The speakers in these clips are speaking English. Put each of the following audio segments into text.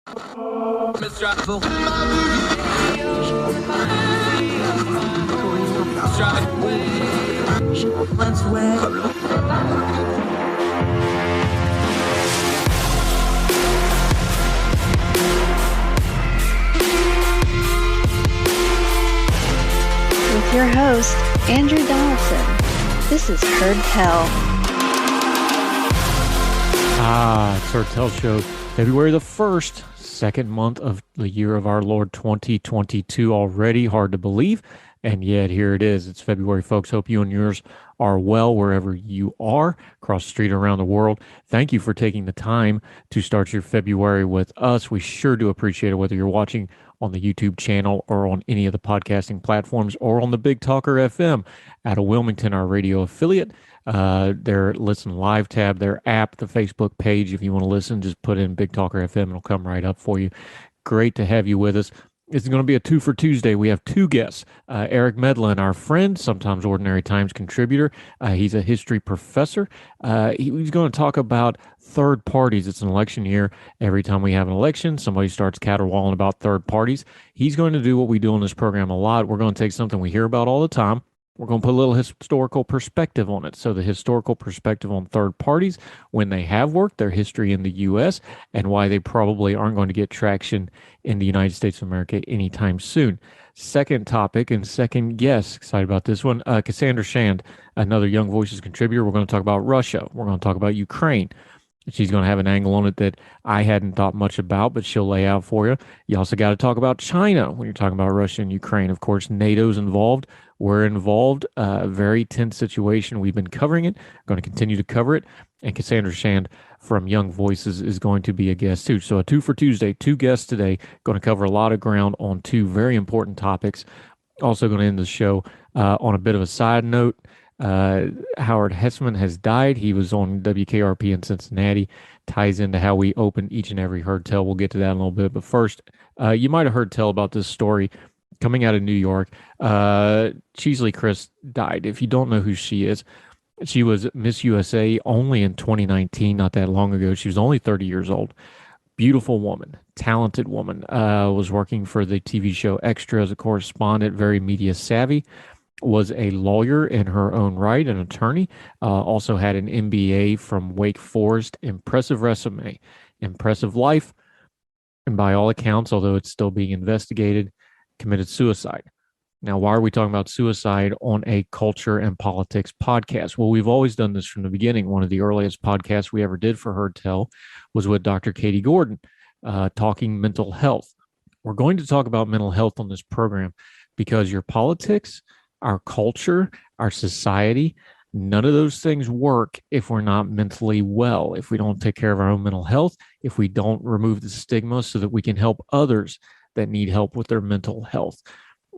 With your host, Andrew Donaldson. This is Heard Tell. It's Heard Tell Show, February the 1st, second month of the year of our Lord 2022 already. Hard to believe. And yet here it is. It's February, folks. Hope you and yours are well wherever you are, across the street, around the world. Thank you for taking the time to start your February with us. We sure do appreciate it, whether you're watching on the YouTube channel or on any of the podcasting platforms or on the Big Talker FM out of Wilmington, our radio affiliate. Their Listen Live tab, their app, the Facebook page. If you want to listen, just put in Big Talker FM. It'll come right up for you. Great to have you with us. It's going to be a 2 for Tuesday. We have two guests. Eric Medlin, our friend, sometimes Ordinary Times contributor. He's a history professor. He's going to talk about third parties. It's an election year. Every time we have an election, somebody starts caterwauling about third parties. He's going to do what we do on this program a lot. We're going to take something we hear about all the time. We're going to put a little historical perspective on it. So the historical perspective on third parties, when they have worked, their history in the U.S., and why they probably aren't going to get traction in the United States of America anytime soon. Second topic and second guest, excited about this one, Cassandra Shand, another Young Voices contributor. We're going to talk about Russia. We're going to talk about Ukraine. She's going to have an angle on it that I hadn't thought much about, but she'll lay out for you. You also got to talk about China when you're talking about Russia and Ukraine. Of course, NATO's involved. We're involved. A very tense situation. We've been covering it. Going to continue to cover it. And Cassandra Shand from Young Voices is going to be a guest too. So a 2 for Tuesday, two guests today. Going to cover a lot of ground on two very important topics. Also going to end the show on a bit of a side note. Howard Hesseman has died. He was on WKRP in Cincinnati. Ties into how we open each and every Heard Tell. We'll get to that in a little bit. But first, you might have heard tell about this story coming out of New York. Cheesley Chris died. If you don't know who she is, she was Miss USA only in 2019, not that long ago. She was only 30 years old. Beautiful woman, talented woman. Was working for the TV show Extra as a correspondent, very media savvy. Was a lawyer in her own right, an attorney, also had an MBA from Wake Forest. Impressive resume, impressive life, and by all accounts, although it's still being investigated, committed suicide. Now, why are we talking about suicide on a culture and politics podcast? Well, we've always done this from the beginning. One of the earliest podcasts we ever did for Heard Tell was with Dr. Katie Gordon, talking mental health. We're going to talk about mental health on this program because your politics, our culture, our society, none of those things work if we're not mentally well, if we don't take care of our own mental health, if we don't remove the stigma so that we can help others that need help with their mental health.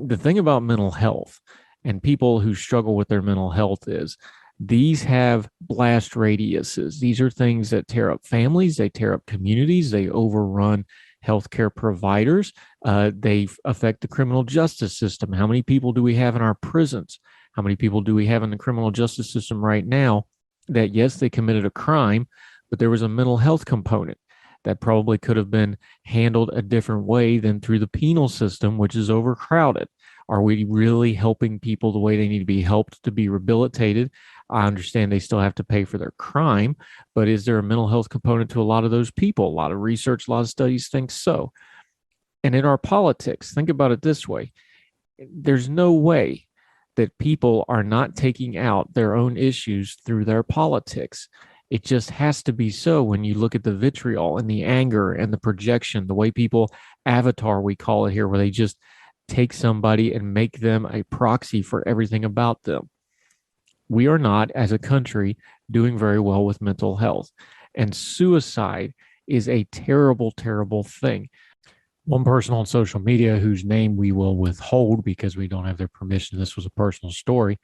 The thing about mental health and people who struggle with their mental health is these have blast radiuses. These are things that tear up families, they tear up communities, they overrun healthcare providers. They affect the criminal justice system. How many people do we have in our prisons? How many people do we have in the criminal justice system right now that, yes, they committed a crime, but there was a mental health component that probably could have been handled a different way than through the penal system, which is overcrowded? Are we really helping people the way they need to be helped to be rehabilitated? I understand they still have to pay for their crime, but is there a mental health component to a lot of those people? A lot of research, a lot of studies think so. And in our politics, think about it this way. There's no way that people are not taking out their own issues through their politics. It just has to be so when you look at the vitriol and the anger and the projection, the way people avatar, we call it here, where they just take somebody and make them a proxy for everything about them. We are not, as a country, doing very well with mental health. And suicide is a terrible, terrible thing. One person on social media, whose name we will withhold because we don't have their permission, this was a personal story,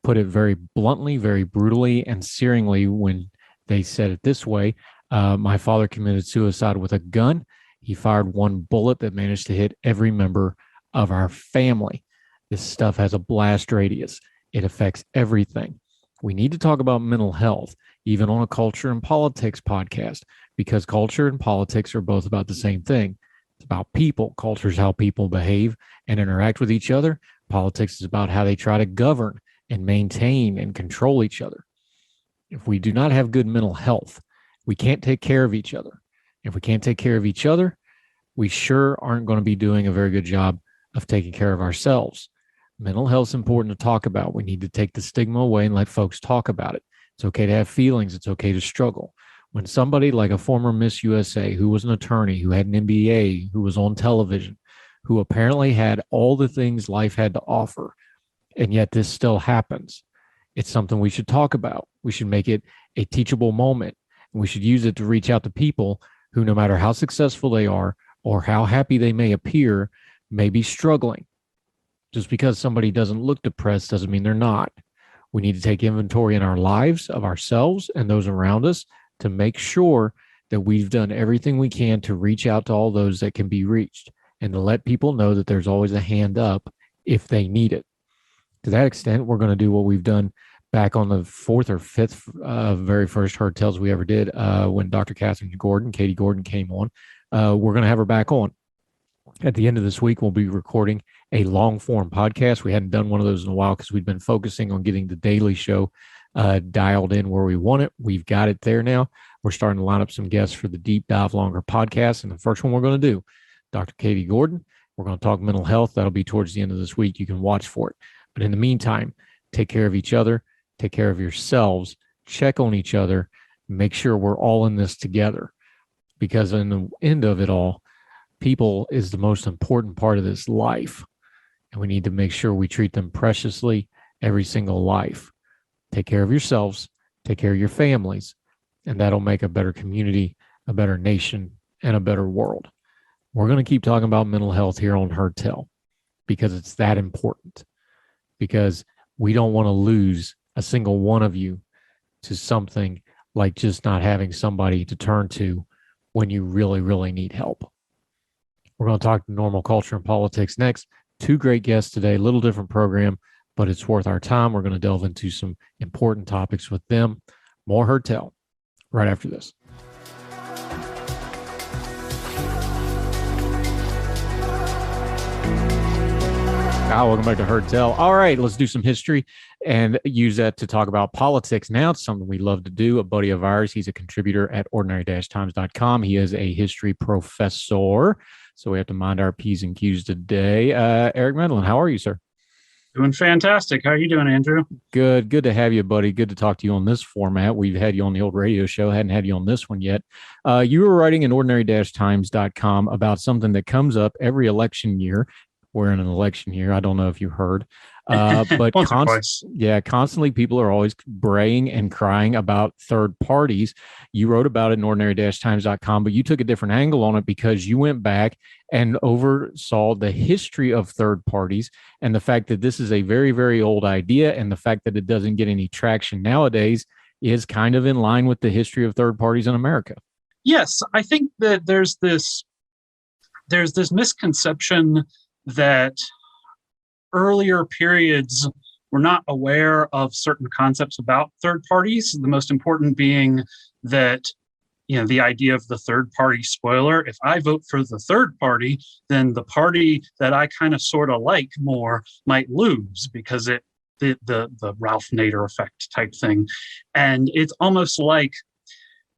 put it very bluntly, very brutally, and searingly when they said it this way. My father committed suicide with a gun. He fired one bullet that managed to hit every member of our family. This stuff has a blast radius. It affects everything. We need to talk about mental health. even on a culture and politics podcast, because culture and politics are both about the same thing. It's about people. Culture is how people behave and interact with each other. Politics is about how they try to govern and maintain and control each other. If we do not have good mental health, we can't take care of each other. If we can't take care of each other, we sure aren't going to be doing a very good job of taking care of ourselves. Mental health is important to talk about. We need to take the stigma away and let folks talk about it. It's okay to have feelings. It's okay to struggle. When somebody like a former Miss USA, who was an attorney, who had an MBA, who was on television, who apparently had all the things life had to offer, and yet this still happens, it's something we should talk about. We should make it a teachable moment. And we should use it to reach out to people who, no matter how successful they are or how happy they may appear, may be struggling. Just because somebody doesn't look depressed doesn't mean they're not. We need to take inventory in our lives, of ourselves and those around us, to make sure that we've done everything we can to reach out to all those that can be reached, and to let people know that there's always a hand up if they need it. To that extent, we're going to do what we've done back on the fourth or fifth very first Heard Tales we ever did when Dr. Katie Gordon came on. We're going to have her back on. At the end of this week, we'll be recording a long-form podcast. We hadn't done one of those in a while because we'd been focusing on getting the daily show dialed in where we want it. We've got it there now. We're starting to line up some guests for the deep dive longer podcast. And the first one we're going to do, Dr. Katie Gordon. We're going to talk mental health. That'll be towards the end of this week. You can watch for it. But in the meantime, take care of each other, take care of yourselves, check on each other, make sure we're all in this together. Because in the end of it all, people is the most important part of this life. And we need to make sure we treat them preciously every single life. Take care of yourselves, take care of your families, and that'll make a better community, a better nation, and a better world. We're going to keep talking about mental health here on Heard Tell because it's that important. Because we don't want to lose a single one of you to something like just not having somebody to turn to when you really, really need help. We're going to talk normal culture and politics next. Two great guests today, a little different program, but it's worth our time. We're going to delve into some important topics with them. More Heard Tell right after this. Welcome back to Heard Tell. All right, let's do some history and use that to talk about politics. Now it's something we love to do. A buddy of ours, he's a contributor at ordinary-times.com. He is a history professor, so we have to mind our P's and Q's today. Eric Medlin, how are you, sir? Doing fantastic. How are you doing, Andrew? Good. Good to have you, buddy. Good to talk to you on this format. We've had you on the old radio show. Hadn't had you on this one yet. You were writing in ordinary-times.com about something that comes up every election year. We're in an election year. I don't know if you heard, but constantly people are always braying and crying about third parties. You wrote about it in ordinary-times.com, but you took a different angle on it because you went back and oversaw the history of third parties and the fact that this is a very, very old idea, and the fact that it doesn't get any traction nowadays is kind of in line with the history of third parties in America. Yes, I think that there's this misconception that earlier periods were not aware of certain concepts about third parties, the most important being that, the idea of the third party spoiler. If I vote for the third party, then the party that I kind of sort of like more might lose because the Ralph Nader effect type thing. And it's almost like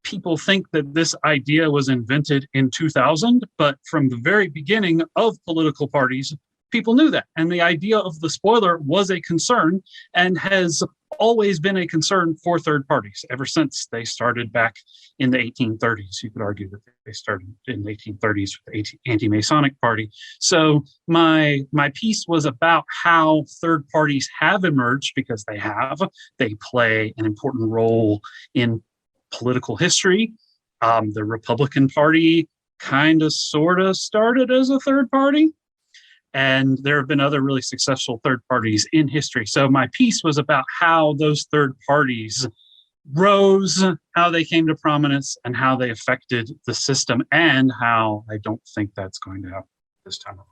people think that this idea was invented in 2000, but from the very beginning of political parties, people knew that. And the idea of the spoiler was a concern and has always been a concern for third parties ever since they started back in the 1830s. You could argue that they started in the 1830s with the anti-Masonic party. So my piece was about how third parties have emerged because they play an important role in political history. The Republican Party kind of sort of started as a third party, and there have been other really successful third parties in history. So my piece was about how those third parties rose, how they came to prominence, and how they affected the system, and how I don't think that's going to happen this time around.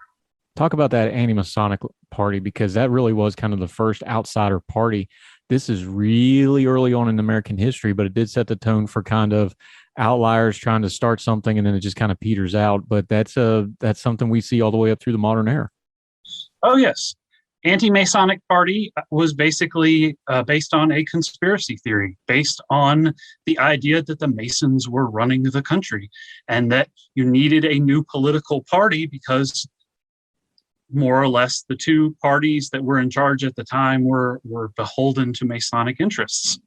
Talk about that anti-Masonic party, because that really was kind of the first outsider party this is really early on in American history, but it did set the tone for kind of outliers trying to start something and then it just kind of peters out. But that's something we see all the way up through the modern era. Oh, yes. Anti-Masonic Party was basically based on a conspiracy theory, based on the idea that the Masons were running the country and that you needed a new political party because more or less the two parties that were in charge at the time were beholden to Masonic interests.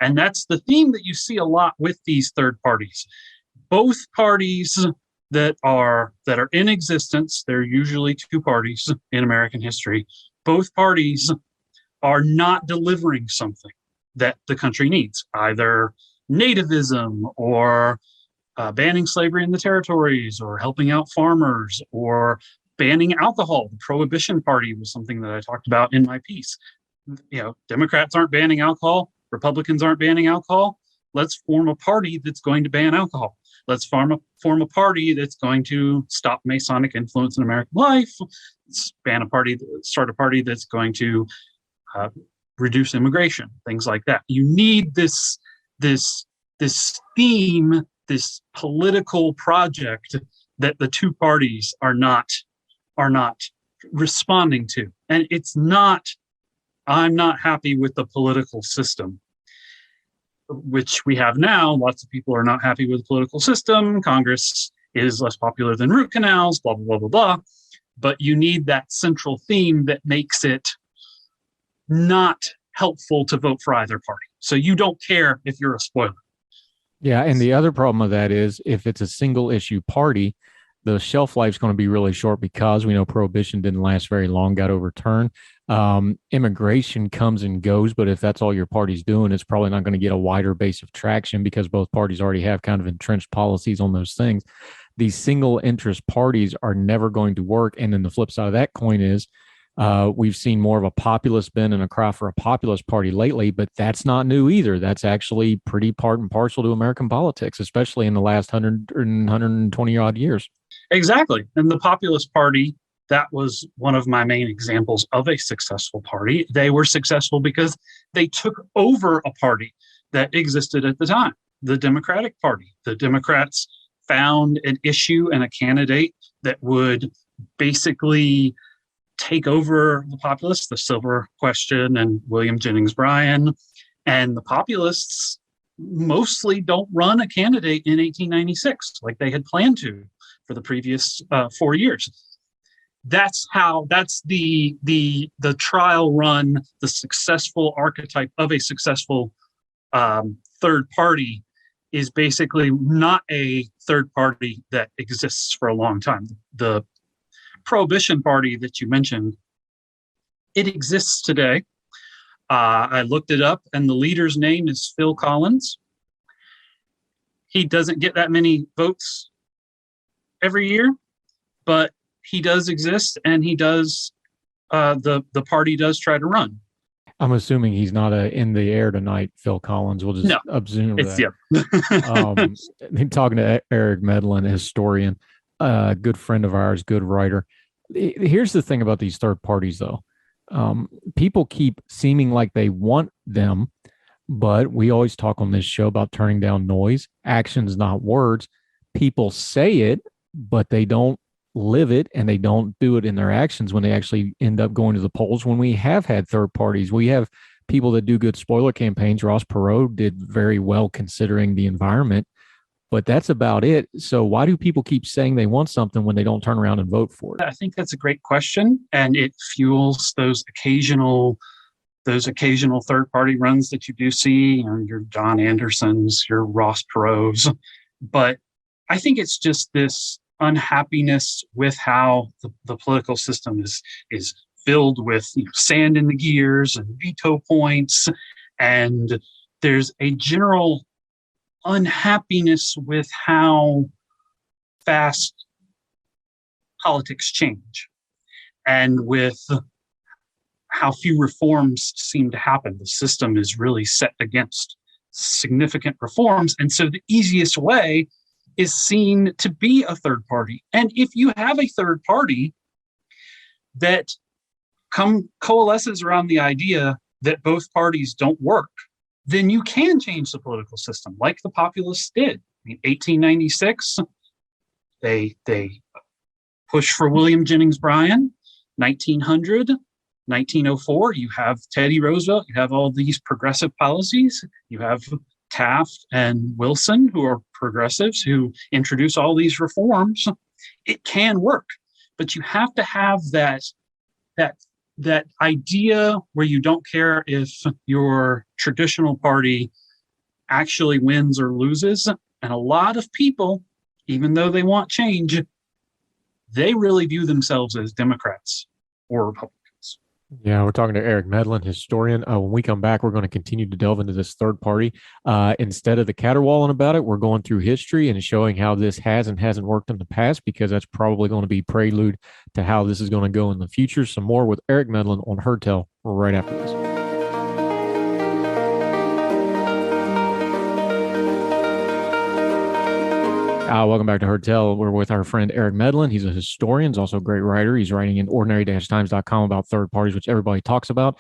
And that's the theme that you see a lot with these third parties. Both parties that are in existence, there are usually two parties in American history. Both parties are not delivering something that the country needs, either nativism or banning slavery in the territories or helping out farmers or banning alcohol. The Prohibition Party was something that I talked about in my piece. Democrats aren't banning alcohol. Republicans aren't banning alcohol. Let's form a party that's going to ban alcohol. Let's form a party that's going to stop Masonic influence in American life. Start a party that's going to reduce immigration, things like that. You need this theme, this political project that the two parties are not responding to. And I'm not happy with the political system which we have now. Lots of people are not happy with the political system. Congress is less popular than root canals, blah, blah, blah, blah, blah. But you need that central theme that makes it not helpful to vote for either party. So you don't care if you're a spoiler. Yeah, and the other problem of that is if it's a single issue party, the shelf life is going to be really short because we know prohibition didn't last very long, got overturned. Immigration comes and goes, but if that's all your party's doing, it's probably not going to get a wider base of traction because both parties already have kind of entrenched policies on those things. These single interest parties are never going to work. And then the flip side of that coin is we've seen more of a populist bend and a cry for a populist party lately, but that's not new either. That's actually pretty part and parcel to American politics, especially in the last 120 odd years. Exactly. And the Populist Party, that was one of my main examples of a successful party. They were successful because they took over a party that existed at the time, the Democratic Party. The Democrats found an issue and a candidate that would basically take over the populists, the Silver Question and William Jennings Bryan. And the populists mostly don't run a candidate in 1896 like they had planned to for the previous 4 years. That's the trial run, the successful archetype of a successful third party is basically not a third party that exists for a long time. The Prohibition Party that you mentioned, it exists today. I looked it up, and the leader's name is Phil Collins. He doesn't get that many votes every year, but he does exist, and he does. The party does try to run. I'm assuming he's not in the air tonight, Phil Collins. We'll just assume that. Yeah. Talking to Eric Medlin, a historian, a good friend of ours, good writer. Here's the thing about these third parties, though. People keep seeming like they want them, but we always talk on this show about turning down noise, actions, not words. People say it, but they don't live it, and they don't do it in their actions when they actually end up going to the polls. When we have had third parties, we have people that do good spoiler campaigns. Ross Perot did very well considering the environment, but that's about it. So why do people keep saying they want something when they don't turn around and vote for it? I think that's a great question, and it fuels those occasional third party runs that you do see, your John Andersons, your Ross Perots. But I think it's just this unhappiness with how the political system is filled with sand in the gears and veto points, and there's a general unhappiness with how fast politics change and with how few reforms seem to happen. The system is really set against significant reforms, and so the easiest way is seen to be a third party. And if you have a third party that coalesces around the idea that both parties don't work, then you can change the political system like the populists did. I mean, 1896, they pushed for William Jennings Bryan. 1900, 1904, you have Teddy Roosevelt, you have all these progressive policies, you have Taft and Wilson, who are progressives, who introduce all these reforms. It can work, but you have to have that idea where you don't care if your traditional party actually wins or loses. And a lot of people, even though they want change, they really view themselves as Democrats or Republicans. Yeah, we're talking to Eric Medlin, historian. When we come back, we're going to continue to delve into this third party. Instead of the caterwauling about it, we're going through history and showing how this has and hasn't worked in the past, because that's probably going to be prelude to how this is going to go in the future. Some more with Eric Medlin on Heard Tell right after this. Welcome back to Heard Tell. We're with our friend Eric Medlin. He's a historian. He's also a great writer. He's writing in ordinary-times.com about third parties, which everybody talks about.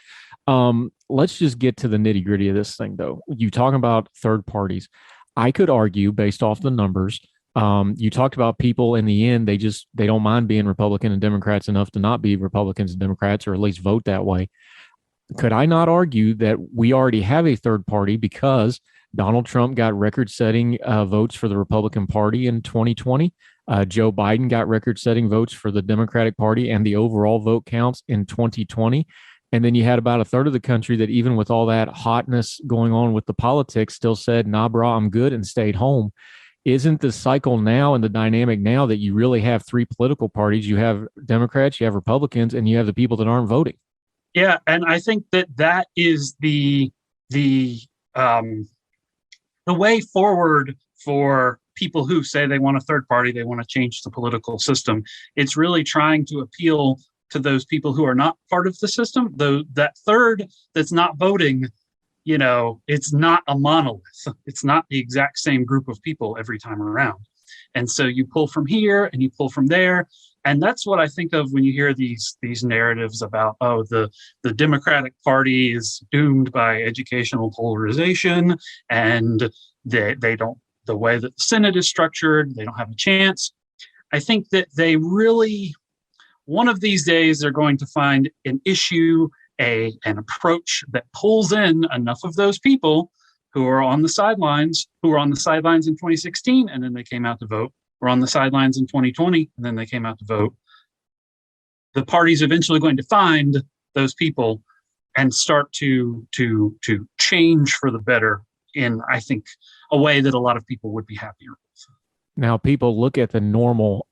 Let's just get to the nitty gritty of this thing, though. You talk about third parties. I could argue, based off the numbers, you talked about people in the end, they don't mind being Republican and Democrats enough to not be Republicans and Democrats, or at least vote that way. Could I not argue that we already have a third party because Donald Trump got record-setting votes for the Republican Party in 2020. Joe Biden got record-setting votes for the Democratic Party and the overall vote counts in 2020. And then you had about a third of the country that, even with all that hotness going on with the politics, still said, nah, bro, I'm good, and stayed home. Isn't the cycle now and the dynamic now that you really have three political parties? You have Democrats, you have Republicans, and you have the people that aren't voting. Yeah, and I think that is the way forward for people who say they want a third party, they want to change the political system. It's really trying to appeal to those people who are not part of the system. Though that third that's not voting, it's not a monolith. It's not the exact same group of people every time around. And so you pull from here and you pull from there. And that's what I think of when you hear these narratives about, the Democratic Party is doomed by educational polarization, and they don't, the way that the Senate is structured, they don't have a chance. I think that they really, one of these days, they're going to find an issue, an approach that pulls in enough of those people who are on the sidelines, in 2016, and then they came out to vote, were on the sidelines in 2020, and then they came out to vote. The party's eventually going to find those people and start to change for the better in, I think, a way that a lot of people would be happier with. Now, people look at the normal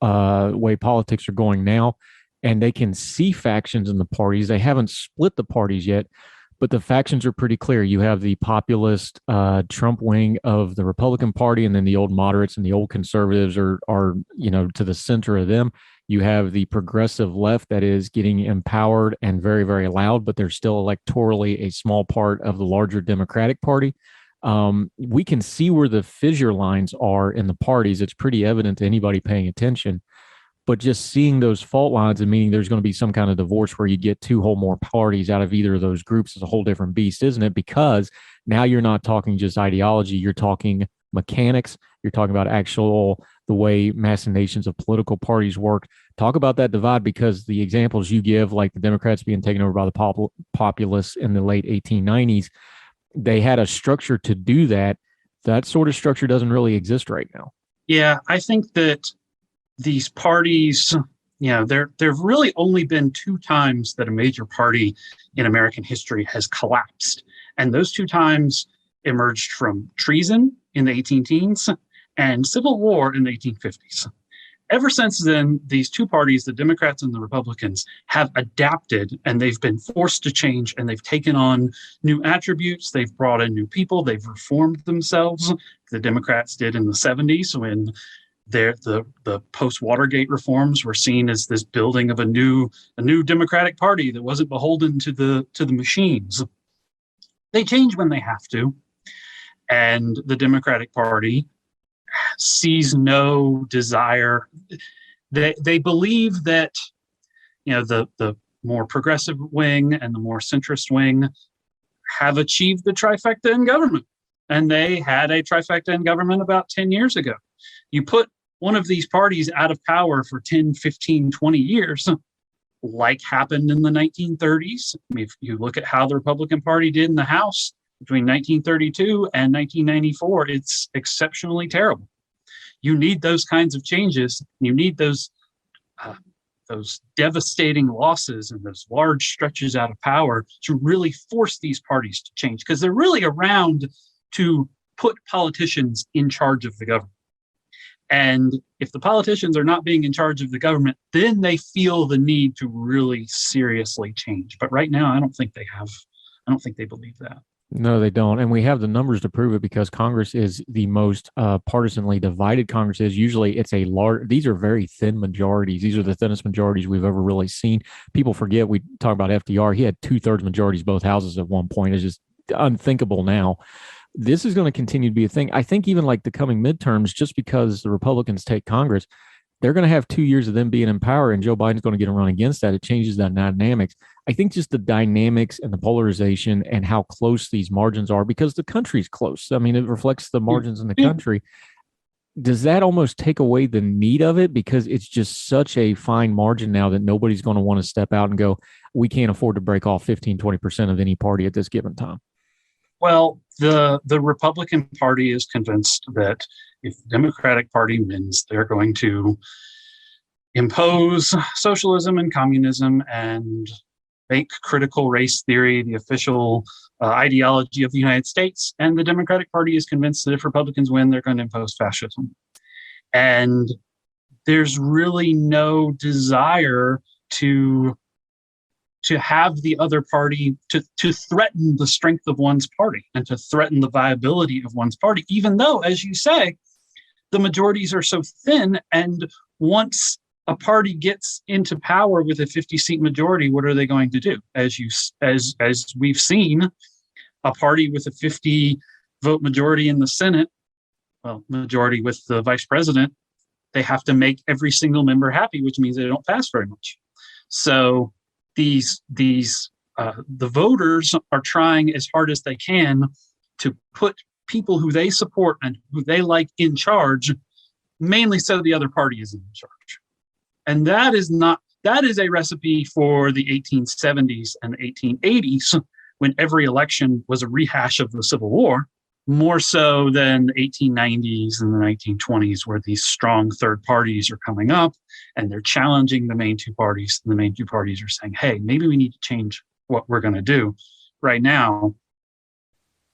way politics are going now, and they can see factions in the parties. They haven't split the parties yet, but the factions are pretty clear. You have the populist Trump wing of the Republican Party, and then the old moderates and the old conservatives are to the center of them. You have the progressive left that is getting empowered and very, very loud, but they're still electorally a small part of the larger Democratic Party. We can see where the fissure lines are in the parties. It's pretty evident to anybody paying attention. But just seeing those fault lines and meaning there's going to be some kind of divorce where you get two whole more parties out of either of those groups is a whole different beast, isn't it? Because now you're not talking just ideology, you're talking mechanics, you're talking about the way machinations of political parties work. Talk about that divide, because the examples you give, like the Democrats being taken over by the populists in the late 1890s, they had a structure to do that. That sort of structure doesn't really exist right now. Yeah, I think that these parties, there've really only been two times that a major party in American history has collapsed. And those two times emerged from treason in the 18-teens and civil war in the 1850s. Ever since then, these two parties, the Democrats and the Republicans, have adapted, and they've been forced to change, and they've taken on new attributes. They've brought in new people. They've reformed themselves. The Democrats did in the 70s when the post-Watergate reforms were seen as this building of a new Democratic Party that wasn't beholden to the machines. They change when they have to, and the Democratic Party sees no desire. They believe that the more progressive wing and the more centrist wing have achieved the trifecta in government. And they had a trifecta in government about 10 years ago. You put one of these parties out of power for 10, 15, 20 years, like happened in the 1930s. I mean, if you look at how the Republican Party did in the House between 1932 and 1994, it's exceptionally terrible. You need those kinds of changes. You need those devastating losses and those large stretches out of power to really force these parties to change, because they're really around to put politicians in charge of the government. And if the politicians are not being in charge of the government, then they feel the need to really seriously change. But right now, I don't think they believe that. No, they don't. And we have the numbers to prove it, because Congress is the most partisanly divided Congress is. Usually it's these are very thin majorities. These are the thinnest majorities we've ever really seen. People forget, we talk about FDR. He had 2/3 majorities, both houses at one point. It's just unthinkable now. This is going to continue to be a thing. I think even like the coming midterms, just because the Republicans take Congress, they're going to have 2 years of them being in power, and Joe Biden's going to get a run against that. It changes that dynamics. I think just the dynamics and the polarization and how close these margins are, because the country's close. I mean, it reflects the margins in the country. Does that almost take away the need of it, because it's just such a fine margin now that nobody's going to want to step out and go, we can't afford to break off 15, 20% of any party at this given time? Well, the Republican Party is convinced that if the Democratic Party wins, they're going to impose socialism and communism and make critical race theory the official ideology of the United States. And the Democratic Party is convinced that if Republicans win, they're going to impose fascism. And there's really no desire to have the other party to threaten the strength of one's party and to threaten the viability of one's party, even though, as you say, the majorities are so thin. And once a party gets into power with a 50-seat majority, what are they going to do? As we've seen, a party with a 50-vote majority in the Senate, well, majority with the vice president, they have to make every single member happy, which means they don't pass very much. So the voters are trying as hard as they can to put people who they support and who they like in charge, mainly so the other party is in charge. And that is a recipe for the 1870s and 1880s, when every election was a rehash of the Civil War, more so than the 1890s and the 1920s, where these strong third parties are coming up and they're challenging the main two parties. And the main two parties are saying, hey, maybe we need to change what we're going to do. Right now,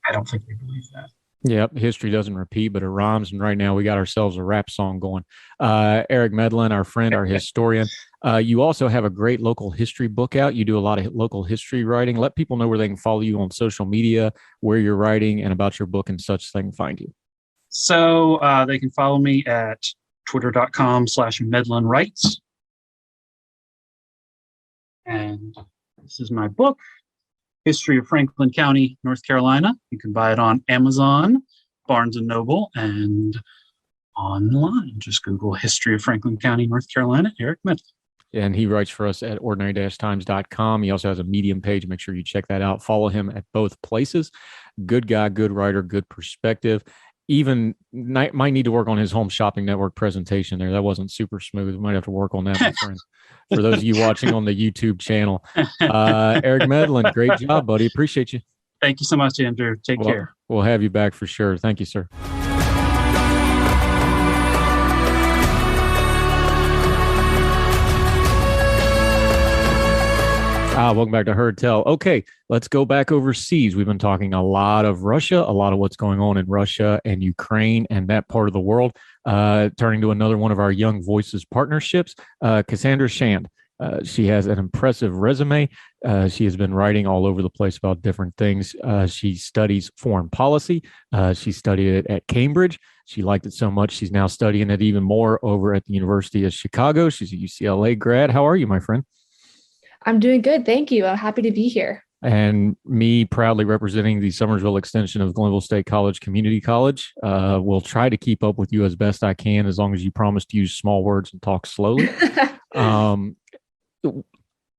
I don't think they believe that. Yep, history doesn't repeat, but it rhymes. And right now we got ourselves a rap song going. Eric Medlin, our friend, our historian. You also have a great local history book out. You do a lot of local history writing. Let people know where they can follow you on social media, where you're writing, and about your book and such, so they can find you. So they can follow me at twitter.com/MedlinWrites. And this is my book, History of Franklin County, North Carolina. You can buy it on Amazon, Barnes & Noble, and online. Just Google History of Franklin County, North Carolina, Eric Medlin. And he writes for us at ordinary-times.com. He also has a Medium page. Make sure you check that out. Follow him at both places. Good guy, good writer, good perspective. Even might need to work on his home shopping network presentation there. That wasn't super smooth. We might have to work on that, my friend. For those of you watching on the YouTube channel. Eric Medlin, great job, buddy. Appreciate you. Thank you so much, Andrew. Take care. We'll have you back for sure. Thank you, sir. Welcome back to Heard Tell. Okay, let's go back overseas. We've been talking a lot of Russia, a lot of what's going on in Russia and Ukraine and that part of the world. Turning to another one of our Young Voices partnerships, Cassandra Shand. She has an impressive resume. She has been writing all over the place about different things. She studies foreign policy. She studied it at Cambridge. She liked it so much, she's now studying it even more over at the University of Chicago. She's a UCLA grad. How are you, my friend? I'm doing good. Thank you. I'm happy to be here. And me proudly representing the Summersville extension of Glenville State College Community College. We'll try to keep up with you as best I can, as long as you promise to use small words and talk slowly.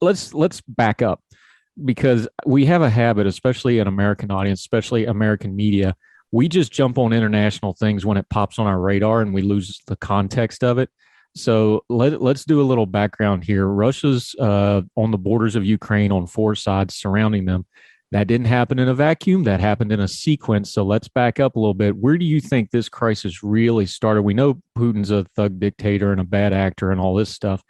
Let's back up. because we have a habit, especially an American audience, especially American media, we just jump on international things when it pops on our radar and we lose the context of it. So let's do a little background here. Russia's on the borders of Ukraine on 4 sides surrounding them. That didn't happen in a vacuum. That happened in a sequence. So let's back up a little bit. Where do you think this crisis really started? We know Putin's a thug dictator and a bad actor and all this stuff.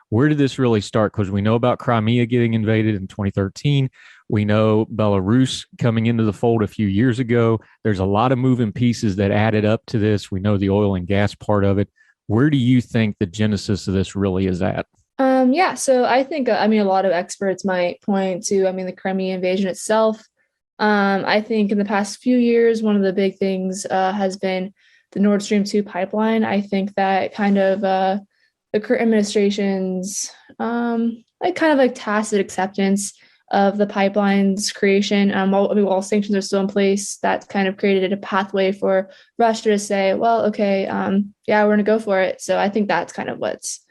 Where did this really start? Because we know about Crimea getting invaded in 2013. We know Belarus coming into the fold a few years ago. There's a lot of moving pieces that added up to this. We know the oil and gas part of it. Where do you think the genesis of this really is at? Yeah, so I think, a lot of experts might point to, the Crimea invasion itself. I think in the past few years, one of the big things has been the Nord Stream 2 pipeline. I think that kind of the current administration's tacit acceptance of the pipeline's creation. While sanctions are still in place, that kind of created a pathway for Russia to say, well, okay, we're going to go for it. So I think that's kind of what's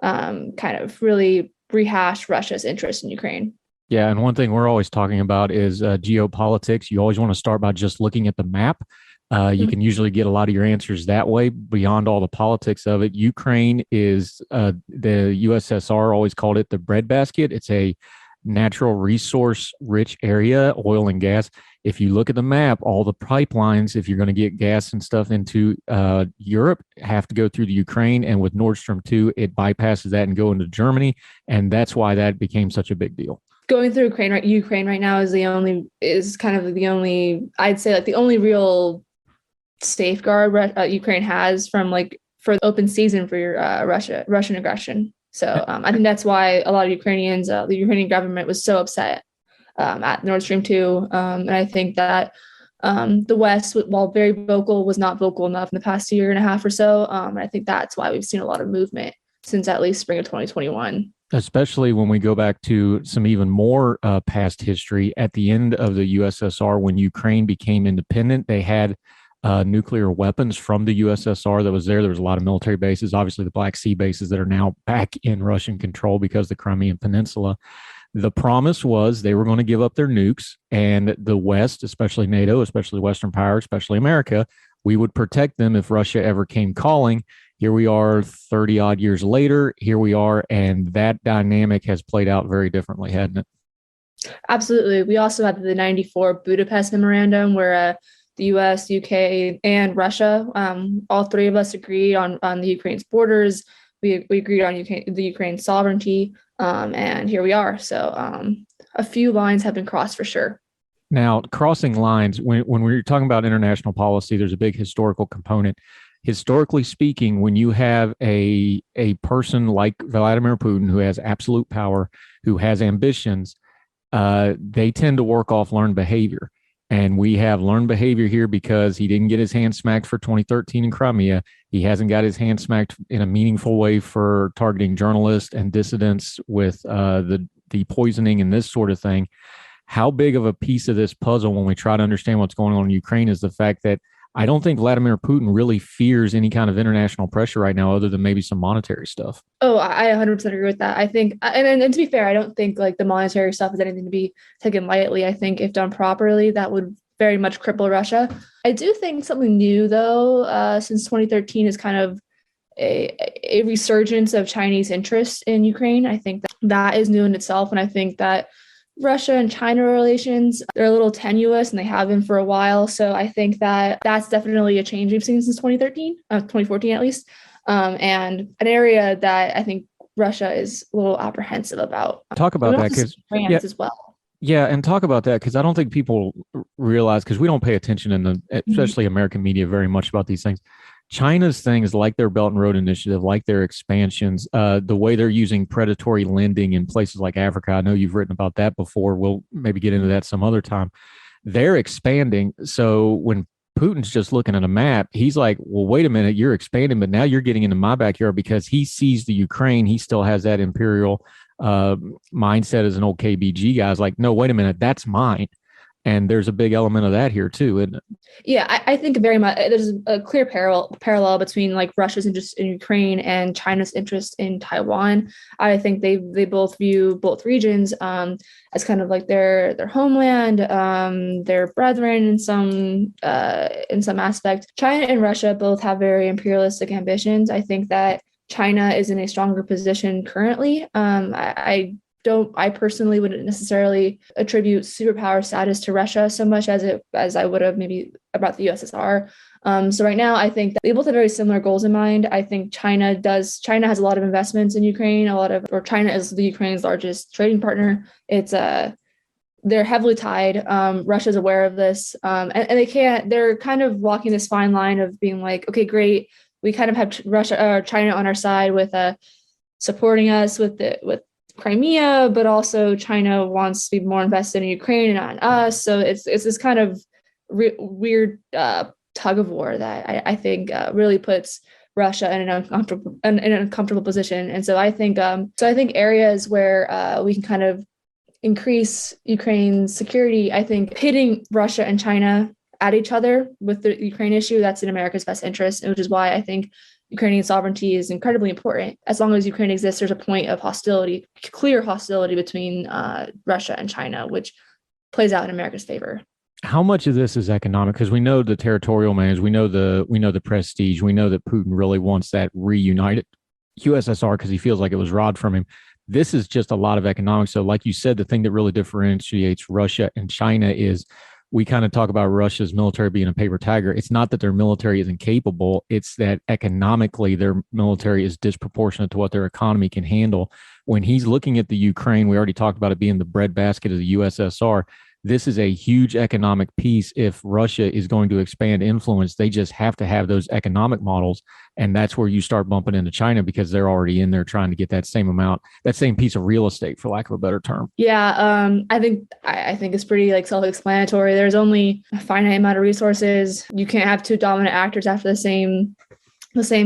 kind of really rehashed Russia's interest in Ukraine. Yeah, and one thing we're always talking about is geopolitics. You always want to start by just looking at the map. You can usually get a lot of your answers that way beyond all the politics of it. Ukraine is, the USSR always called it the breadbasket. It's a natural resource rich area, oil and gas. If you look at the map, all the pipelines, if you're going to get gas and stuff into Europe, have to go through the Ukraine. And with Nord Stream 2, it bypasses that and go into Germany. And that's why that became such a big deal. Going through Ukraine right now is the only real safeguard Ukraine has from for the open season for your Russian aggression. So I think that's why a lot of Ukrainians, the Ukrainian government was so upset at Nord Stream 2. And I think that the West, while very vocal, was not vocal enough in the past year and a half or so. And I think that's why we've seen a lot of movement since at least spring of 2021. Especially when we go back to some even more past history. At the end of the USSR, when Ukraine became independent, they had nuclear weapons from the USSR that was there. There was a lot of military bases, obviously the Black Sea bases that are now back in Russian control because of the Crimean Peninsula. The promise was they were going to give up their nukes, and the West, especially NATO, especially Western power, especially America, we would protect them if Russia ever came calling. Here we are 30 odd years later, here we are, and that dynamic has played out very differently, hasn't it? Absolutely. We also had the 94 Budapest Memorandum where the U.S., UK, and Russia, all three of us agreed on the Ukraine's borders. We agreed on the Ukraine's sovereignty, and here we are. So a few lines have been crossed for sure. Now, crossing lines, when we're talking about international policy, there's a big historical component. Historically speaking, when you have a person like Vladimir Putin who has absolute power, who has ambitions, they tend to work off learned behavior. And we have learned behavior here because he didn't get his hand smacked for 2013 in Crimea. He hasn't got his hand smacked in a meaningful way for targeting journalists and dissidents with the poisoning and this sort of thing. How big of a piece of this puzzle when we try to understand what's going on in Ukraine is the fact that I don't think Vladimir Putin really fears any kind of international pressure right now other than maybe some monetary stuff. Oh, I 100% agree with that. I think, and to be fair, I don't think the monetary stuff is anything to be taken lightly. I think if done properly, that would very much cripple Russia. I do think something new, though, since 2013 is kind of a resurgence of Chinese interest in Ukraine. I think that is new in itself. And I think that Russia and China relations, they're a little tenuous and they have been for a while. So I think that that's definitely a change we've seen since 2014 at least. And an area that I think Russia is a little apprehensive about. Talk about that because France as well. Yeah, and talk about that because I don't think people realize, because we don't pay attention in especially American media very much about these things. China's things like their Belt and Road Initiative, like their expansions, the way they're using predatory lending in places like Africa. I know you've written about that before. We'll maybe get into that some other time. They're expanding. So when Putin's just looking at a map, he's like, well, wait a minute, you're expanding, but now you're getting into my backyard because he sees the Ukraine. He still has that imperial mindset as an old KBG guy. Is like, no, wait a minute, that's mine. And there's a big element of that here too, isn't it? Yeah, I think very much there's a clear parallel between like Russia's interest in Ukraine and China's interest in Taiwan. I think they both view both regions as kind of like their homeland, their brethren in some aspect. China and Russia both have very imperialistic ambitions. I think that China is in a stronger position currently. I personally wouldn't necessarily attribute superpower status to Russia so much as I would have maybe about the USSR. So right now, I think that they both have very similar goals in mind. I think China has a lot of investments in Ukraine, China is the Ukraine's largest trading partner. They're heavily tied. Russia's aware of this, and they're kind of walking this fine line of being like, okay, great, we kind of have China on our side with supporting us with Crimea, but also China wants to be more invested in Ukraine and on us. So it's this kind of weird tug of war that I think really puts Russia in an uncomfortable position. And so I think areas where we can kind of increase Ukraine's security, I think pitting Russia and China at each other with the Ukraine issue, that's in America's best interest, which is why I think Ukrainian sovereignty is incredibly important. As long as Ukraine exists, there's a point of hostility, clear hostility between Russia and China, which plays out in America's favor. How much of this is economic? Because we know the territorial management, we know the prestige, we know that Putin really wants that reunited USSR because he feels like it was robbed from him. This is just a lot of economics. So like you said, the thing that really differentiates Russia and China is we kind of talk about Russia's military being a paper tiger. It's not that their military isn't capable. It's that economically their military is disproportionate to what their economy can handle. When he's looking at the Ukraine, we already talked about it being the breadbasket of the USSR. This is a huge economic piece. If Russia is going to expand influence, they just have to have those economic models. And that's where you start bumping into China because they're already in there trying to get that same piece of real estate, for lack of a better term. Yeah, I think it's pretty like self-explanatory. There's only a finite amount of resources. You can't have two dominant actors after the same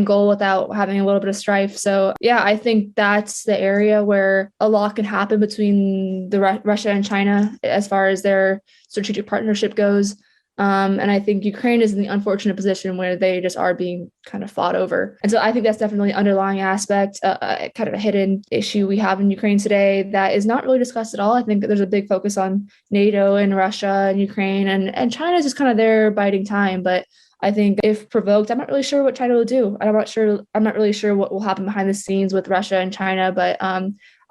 goal without having a little bit of strife. So yeah, I think that's the area where a lot can happen between Russia and China as far as their strategic partnership goes. And I think Ukraine is in the unfortunate position where they just are being kind of fought over. And so I think that's definitely an underlying aspect, kind of a hidden issue we have in Ukraine today that is not really discussed at all. I think there's a big focus on NATO and Russia and Ukraine, and China is just kind of there biding time. But I think if provoked, I'm not really sure what China will do. I'm not really sure what will happen behind the scenes with Russia and China, but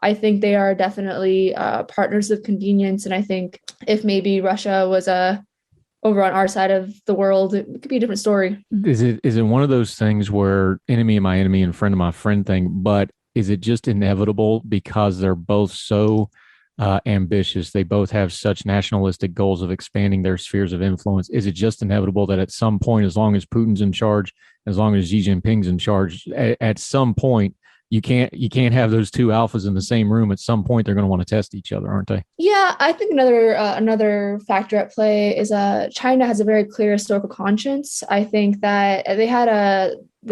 I think they are definitely partners of convenience. And I think if maybe Russia was over on our side of the world, it could be a different story. Is it one of those things where enemy of my enemy and friend of my friend thing, but is it just inevitable because they're both so ambitious? They both have such nationalistic goals of expanding their spheres of influence. Is it just inevitable that at some point, as long as Putin's in charge, as long as Xi Jinping's in charge, at some point, you can't have those two alphas in the same room. At some point, they're going to want to test each other, aren't they? Yeah, I think another factor at play is China has a very clear historical conscience. I think that they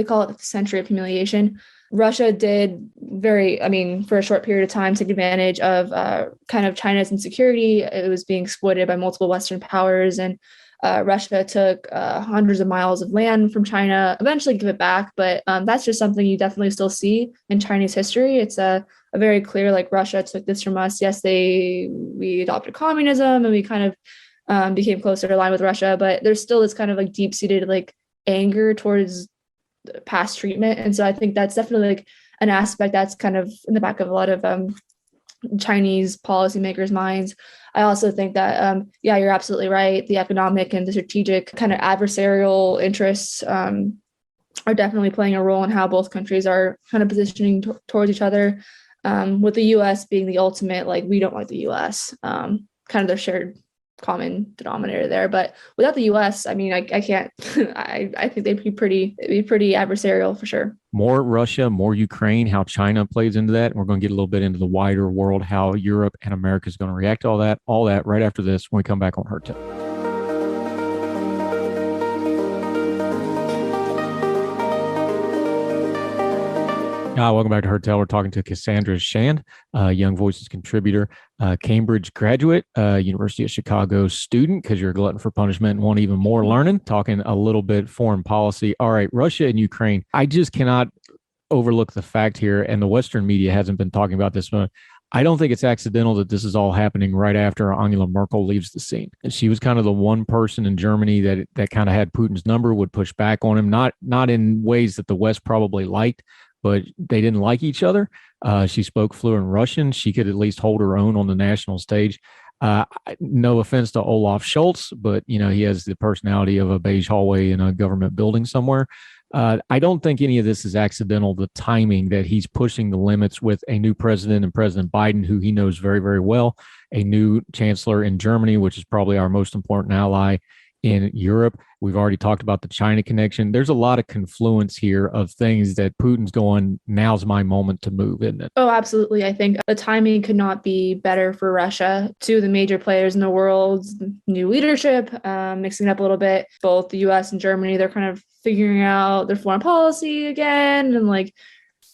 call it the century of humiliation. Russia did for a short period of time, take advantage of kind of China's insecurity. It was being exploited by multiple Western powers, and Russia took hundreds of miles of land from China, eventually give it back. But that's just something you definitely still see in Chinese history. It's a very clear, like, Russia took this from us. Yes, we adopted communism and we kind of became closer to line with Russia, but there's still this kind of like deep-seated like anger towards past treatment. And so I think that's definitely like an aspect that's kind of in the back of a lot of Chinese policymakers' minds. I also think that, you're absolutely right. The economic and the strategic kind of adversarial interests are definitely playing a role in how both countries are kind of positioning towards each other, with the U.S. being the ultimate, like, we don't like the U.S., kind of their shared common denominator there. But without the U.S., I mean, I can't, I think it'd be pretty adversarial for sure. More Russia, more Ukraine, how China plays into that. And we're going to get a little bit into the wider world, how Europe and America is going to react to all that right after this when we come back on Herd Tip. Welcome back to Hertel. We're talking to Cassandra Shand, Young Voices contributor, Cambridge graduate, University of Chicago student, because you're a glutton for punishment and want even more learning, talking a little bit foreign policy. All right, Russia and Ukraine. I just cannot overlook the fact here, and the Western media hasn't been talking about this, but I don't think it's accidental that this is all happening right after Angela Merkel leaves the scene. She was kind of the one person in Germany that kind of had Putin's number, would push back on him, not in ways that the West probably liked, but they didn't like each other. She spoke fluent Russian. She could at least hold her own on the national stage. No offense to Olaf Scholz, but he has the personality of a beige hallway in a government building somewhere. I don't think any of this is accidental. The timing that he's pushing the limits with a new president and President Biden, who he knows very, very well, a new chancellor in Germany, which is probably our most important ally in Europe. We've already talked about the China connection. There's a lot of confluence here of things that Putin's going, now's my moment to move, isn't it? Oh, absolutely. I think the timing could not be better for Russia. Two of the major players in the world, new leadership, mixing it up a little bit. Both the US and Germany, they're kind of figuring out their foreign policy again and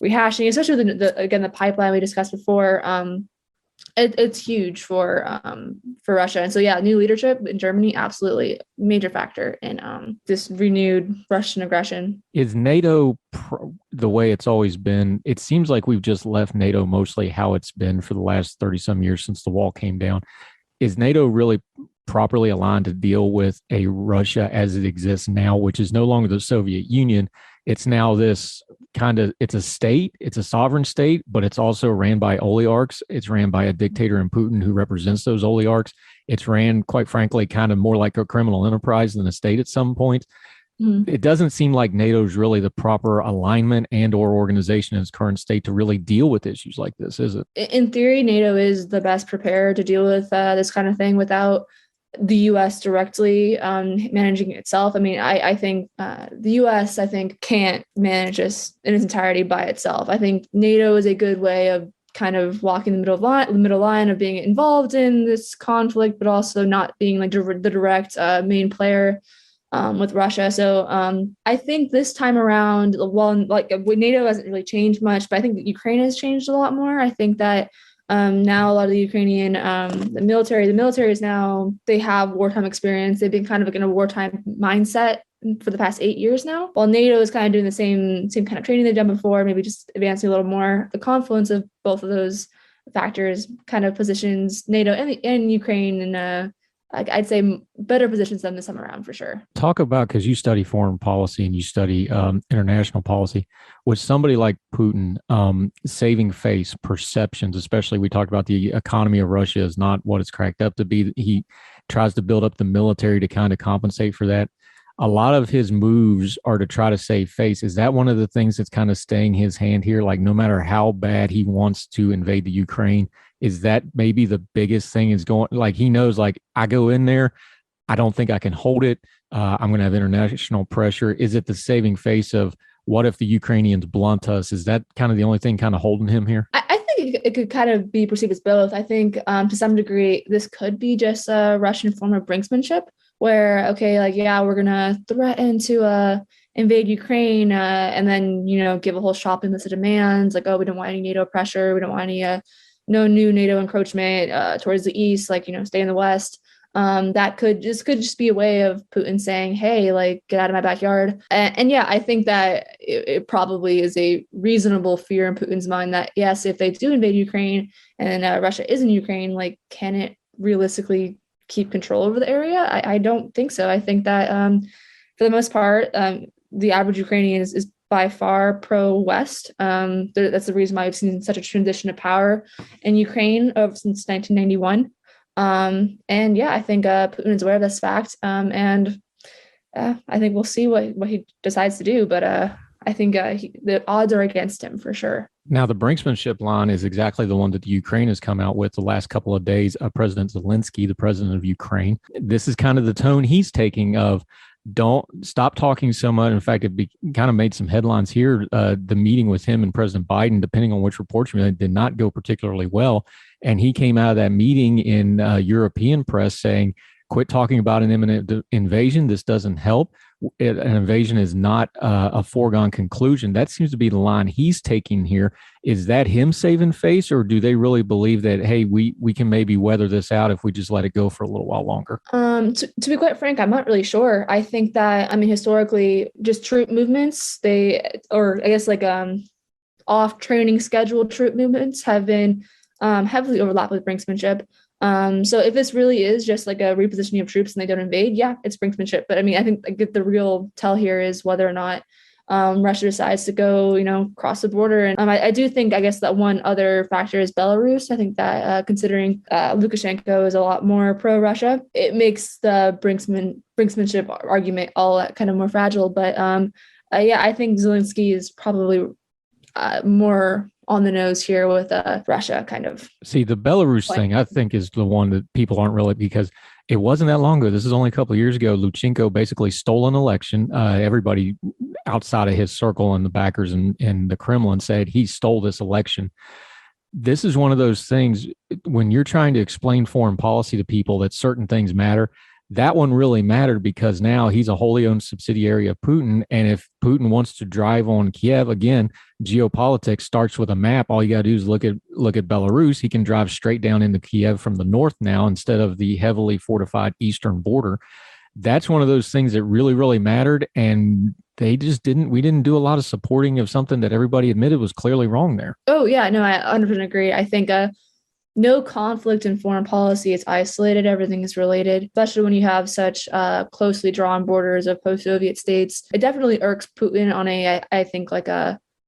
rehashing, especially the pipeline we discussed before. It's huge for Russia. And so, new leadership in Germany, absolutely major factor in this renewed Russian aggression. Is NATO the way it's always been? It seems like we've just left NATO mostly how it's been for the last 30 some years since the wall came down. Is NATO really properly aligned to deal with a Russia as it exists now, which is no longer the Soviet Union? It's now this it's a state, it's a sovereign state, but it's also ran by oligarchs. It's ran by a dictator in Putin who represents those oligarchs. It's ran, quite frankly, kind of more like a criminal enterprise than a state at some point. Mm-hmm. It doesn't seem like NATO is really the proper alignment and or organization in its current state to really deal with issues like this, is it? In theory, NATO is the best prepared to deal with this kind of thing without the U.S. directly managing it itself. I mean, I think the U.S. can't manage this in its entirety by itself. I think NATO is a good way of kind of walking the middle line of being involved in this conflict, but also not being the direct main player with Russia. So I think this time around, NATO hasn't really changed much, but I think that Ukraine has changed a lot more. I think that now a lot of the Ukrainian, the military is now, they have wartime experience. They've been kind of in a wartime mindset for the past 8 years now, while NATO is kind of doing the same kind of training they've done before, maybe just advancing a little more. The confluence of both of those factors kind of positions NATO and Ukraine in I'd say better positions than this time around for sure. Talk about, because you study foreign policy and you study international policy, with somebody like Putin, saving face perceptions, especially we talked about the economy of Russia is not what it's cracked up to be. He tries to build up the military to kind of compensate for that. A lot of his moves are to try to save face. Is that one of the things that's kind of staying his hand here? Like, no matter how bad he wants to invade the Ukraine, is that maybe the biggest thing is going, like, he knows, like, I go in there, I don't think I can hold it. I'm going to have international pressure. Is it the saving face of what if the Ukrainians blunt us? Is that kind of the only thing kind of holding him here? I think it could kind of be perceived as both. I think to some degree, this could be just a Russian form of brinksmanship where, okay, we're going to threaten to invade Ukraine and then, give a whole shopping list of demands. Like, oh, we don't want any NATO pressure. We don't want any no new NATO encroachment towards the east, stay in the West. That could just be a way of Putin saying, hey, get out of my backyard. And I think that it probably is a reasonable fear in Putin's mind that, yes, if they do invade Ukraine and Russia is in Ukraine, can it realistically keep control over the area? I don't think so. I think that for the most part, the average Ukrainian is by far pro-West. That's the reason why we've seen such a transition of power in Ukraine since 1991. I think Putin is aware of this fact. I think we'll see what he decides to do. But I think the odds are against him for sure. Now, the brinksmanship line is exactly the one that the Ukraine has come out with the last couple of days. President Zelensky, the president of Ukraine, this is kind of the tone he's taking of, don't stop talking so much. In fact, it kind of made some headlines here. The meeting with him and President Biden, depending on which reports you read, did not go particularly well. And he came out of that meeting in European press saying, quit talking about an imminent invasion. This doesn't help. an invasion is not a foregone conclusion. That seems to be the line he's taking here. Is that him saving face, or do they really believe that, hey, we can maybe weather this out if we just let it go for a little while longer? To be quite frank, I'm not really sure. I think that, historically, just troop movements, off training scheduled troop movements have been heavily overlapped with brinksmanship. So if this really is just like a repositioning of troops and they don't invade, yeah, it's brinksmanship. But I think the real tell here is whether or not Russia decides to go, cross the border. And I do think, I guess, that one other factor is Belarus. I think that considering Lukashenko is a lot more pro-Russia, it makes the brinksmanship argument all that kind of more fragile. But I think Zelensky is probably more on the nose here with Russia kind of. See, the Belarus thing, I think, is the one that people aren't really, because it wasn't that long ago. This is only a couple of years ago. Lukashenko basically stole an election. Everybody outside of his circle and the backers in the Kremlin said he stole this election. This is one of those things when you're trying to explain foreign policy to people that certain things matter. That one really mattered because now he's a wholly owned subsidiary of Putin. And if Putin wants to drive on Kiev, again, geopolitics starts with a map. All you got to do is look at Belarus. He can drive straight down into Kiev from the north now instead of the heavily fortified eastern border. That's one of those things that really, really mattered. And we didn't do a lot of supporting of something that everybody admitted was clearly wrong there. Oh, yeah, no, I 100% agree. I think no conflict in foreign policy is isolated. Everything is related, especially when you have such closely drawn borders of post-Soviet states. It definitely irks Putin on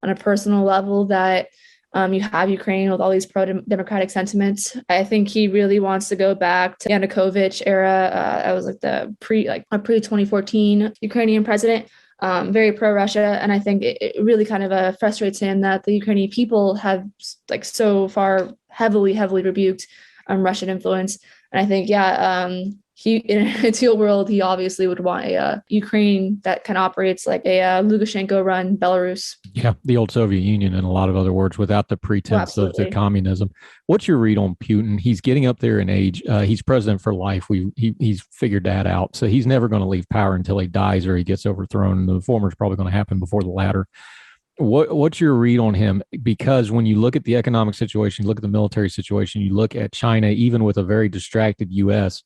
on a personal level that you have Ukraine with all these pro-democratic sentiments. I think he really wants to go back to Yanukovych era. That was like the pre-2014 Ukrainian president. Very pro-Russia. And I think it really kind of frustrates him that the Ukrainian people have so far heavily rebuked Russian influence. And I think, he, in an ideal world, he obviously would want a Ukraine that kind of operates like a Lukashenko-run Belarus. Yeah, the old Soviet Union, in a lot of other words, without the pretense of the communism. What's your read on Putin? He's getting up there in age. He's president for life. He's figured that out. So he's never going to leave power until he dies or he gets overthrown. The former is probably going to happen before the latter. What's your read on him? Because when you look at the economic situation, you look at the military situation, you look at China, even with a very distracted U.S.,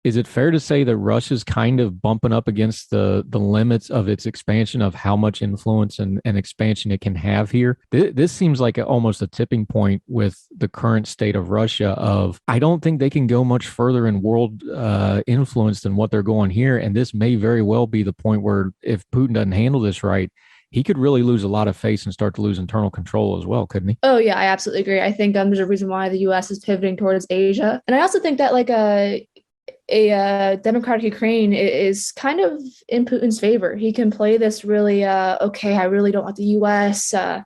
is it fair to say that Russia's kind of bumping up against the limits of its expansion, of how much influence and expansion it can have here? This seems like almost a tipping point with the current state of Russia of, I don't think they can go much further in world influence than what they're going here. And this may very well be the point where if Putin doesn't handle this right, he could really lose a lot of face and start to lose internal control as well, couldn't he? Oh, yeah, I absolutely agree. I think there's a reason why the U.S. is pivoting towards Asia. And I also think that a democratic Ukraine is kind of in Putin's favor. He can play this really, I really don't want the U.S., the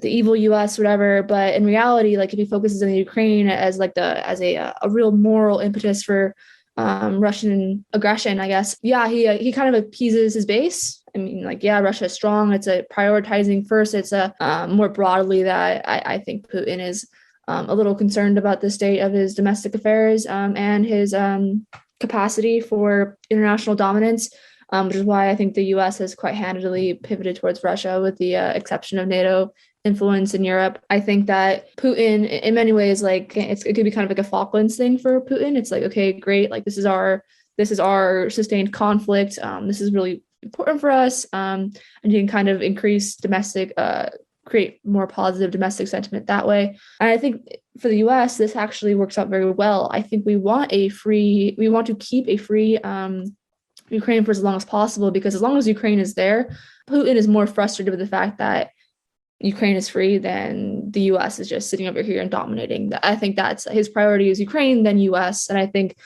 evil U.S., whatever. But in reality, if he focuses on the Ukraine as a real moral impetus for Russian aggression, I guess, he kind of appeases his base. Russia is strong. It's prioritizing first. It's more broadly that I think Putin is a little concerned about the state of his domestic affairs and his capacity for international dominance, which is why I think the U.S. has quite handedly pivoted towards Russia, with the exception of NATO influence in Europe. I think that Putin, in many ways, it could be kind of like a Falklands thing for Putin. It's okay, great, this is our sustained conflict. This is really important for us, and you can kind of increase create more positive domestic sentiment that way. And I think for the U.S., this actually works out very well. I think we want to keep a free Ukraine for as long as possible, because as long as Ukraine is there, Putin is more frustrated with the fact that Ukraine is free than the U.S. is just sitting over here and dominating. I think that's his priority is Ukraine, then U.S. And I think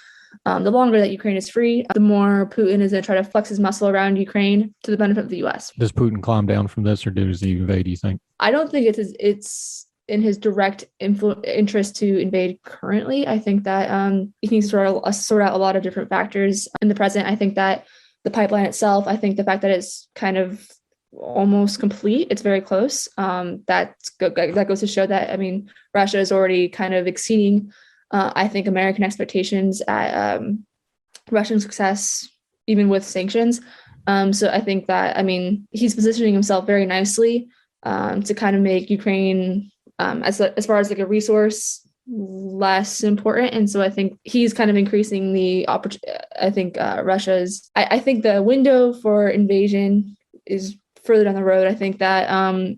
the longer that Ukraine is free, the more Putin is going to try to flex his muscle around Ukraine to the benefit of the U.S. Does Putin climb down from this, or does he invade, do you think? I don't think it's in his direct interest to invade currently. I think that he can sort out a lot of different factors in the present. I think that the pipeline itself, I think the fact that it's kind of almost complete, it's very close. That goes to show that, Russia is already kind of exceeding I think American expectations at Russian success, even with sanctions. So I think that, I mean, he's positioning himself very nicely to kind of make Ukraine, as far as like a resource, less important. And so I think he's kind of increasing the opportunity. I think I think the window for invasion is further down the road. I think that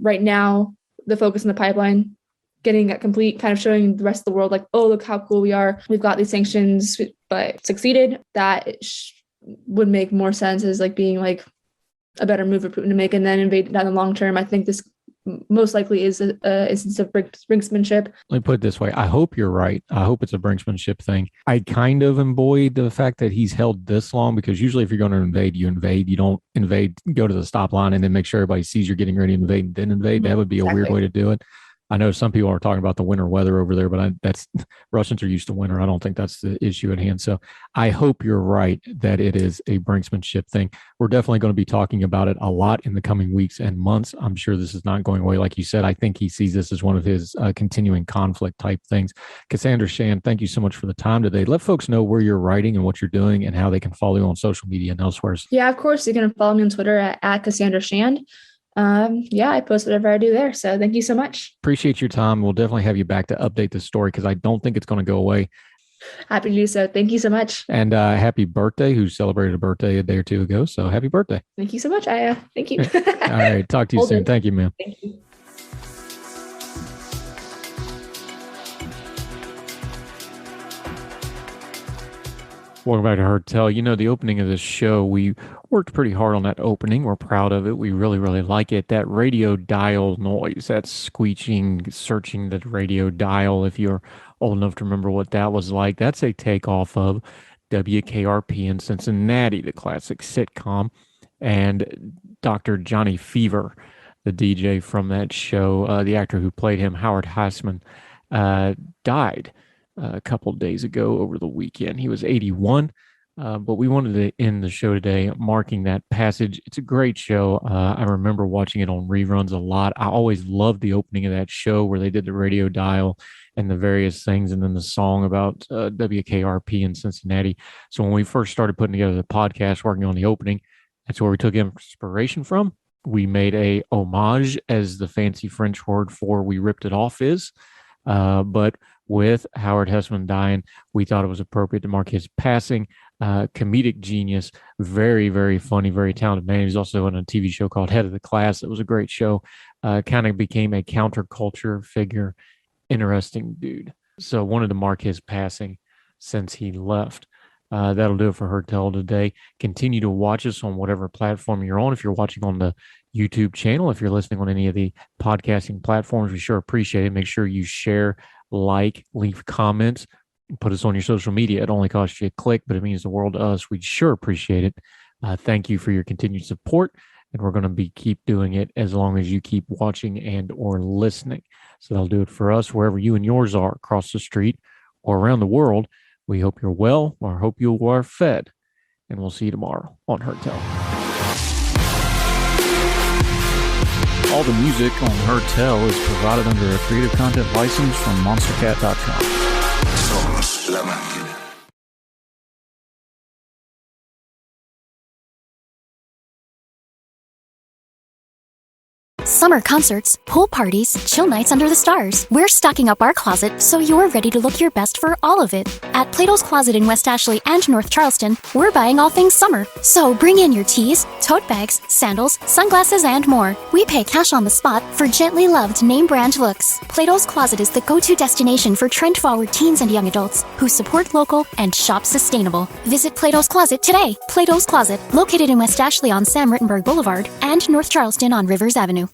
right now the focus in the pipeline, getting that complete, kind of showing the rest of the world like, oh, look how cool we are. We've got these sanctions, but succeeded. That would make more sense as like being like a better move for Putin to make, and then invade down the long term. I think this most likely is an instance of brinksmanship. Let me put it this way. I hope you're right. I hope it's a brinksmanship thing. I kind of embody the fact that he's held this long, because usually if you're going to invade, you invade. You don't invade, go to the stop line and then make sure everybody sees you're getting ready to invade and then invade. That would be a weird way to do it. I know some people are talking about the winter weather over there, but that's Russians are used to winter. I don't think that's the issue at hand. So I hope you're right that it is a brinksmanship thing. We're definitely going to be talking about it a lot in the coming weeks and months. I'm sure this is not going away. Like you said, I think he sees this as one of his continuing conflict type things. Cassandra Shand, thank you so much for the time today. Let folks know where you're writing and what you're doing and how they can follow you on social media and elsewhere. Yeah, of course. You can follow me on Twitter at Cassandra Shand. I post whatever I do there. So thank you so much. Appreciate your time. We'll definitely have you back to update the story, because I don't think it's going to go away. Happy to do so. Thank you so much. And happy birthday, who celebrated a birthday a day or two ago. So happy birthday. Thank you so much, Aya. Thank you. All right. Talk to you soon. Thank you, ma'am. Thank you. Welcome back to Heard Tell. You know, the opening of this show, we worked pretty hard on that opening. We're proud of it. We really, really like it. That radio dial noise, that squeaking, searching the radio dial, if you're old enough to remember what that was like, that's a takeoff of WKRP in Cincinnati, the classic sitcom. And Dr. Johnny Fever, the DJ from that show, the actor who played him, Howard Hesseman, died a couple of days ago over the weekend. He was 81, but we wanted to end the show today marking that passage. It's a great show. I remember watching it on reruns a lot. I always loved the opening of that show where they did the radio dial and the various things, and then the song about WKRP in Cincinnati. So when we first started putting together the podcast, working on the opening, that's where we took inspiration from. We made a homage, as the fancy French word for we ripped it off is. But with Howard Hesseman dying, we thought it was appropriate to mark his passing. Comedic genius, very, very funny, very talented man. He was also on a TV show called Head of the Class. It was a great show. Kind of became a counterculture figure. Interesting dude. So wanted to mark his passing since he left. That'll do it for Heard Tell today. Continue to watch us on whatever platform you're on. If you're watching on the YouTube channel, if you're listening on any of the podcasting platforms, we sure appreciate it. Make sure you share, like, leave comments, put us on your social media. It only costs you a click, but it means the world to us. We sure appreciate it. Thank you for your continued support, and we're going to keep doing it as long as you keep watching and or listening. So that'll do it for us wherever you and yours are, across the street or around the world. We hope you're well, or hope you are fed, and we'll see you tomorrow on Heard Tell. All the music on Heard Tell is provided under a Creative Content license from monstercat.com. Somos la máquina. Summer concerts, pool parties, chill nights under the stars. We're stocking up our closet so you're ready to look your best for all of it. At Plato's Closet in West Ashley and North Charleston, we're buying all things summer. So bring in your tees, tote bags, sandals, sunglasses, and more. We pay cash on the spot for gently loved name brand looks. Plato's Closet is the go-to destination for trend-forward teens and young adults who support local and shop sustainable. Visit Plato's Closet today. Plato's Closet, located in West Ashley on Sam Rittenberg Boulevard and North Charleston on Rivers Avenue.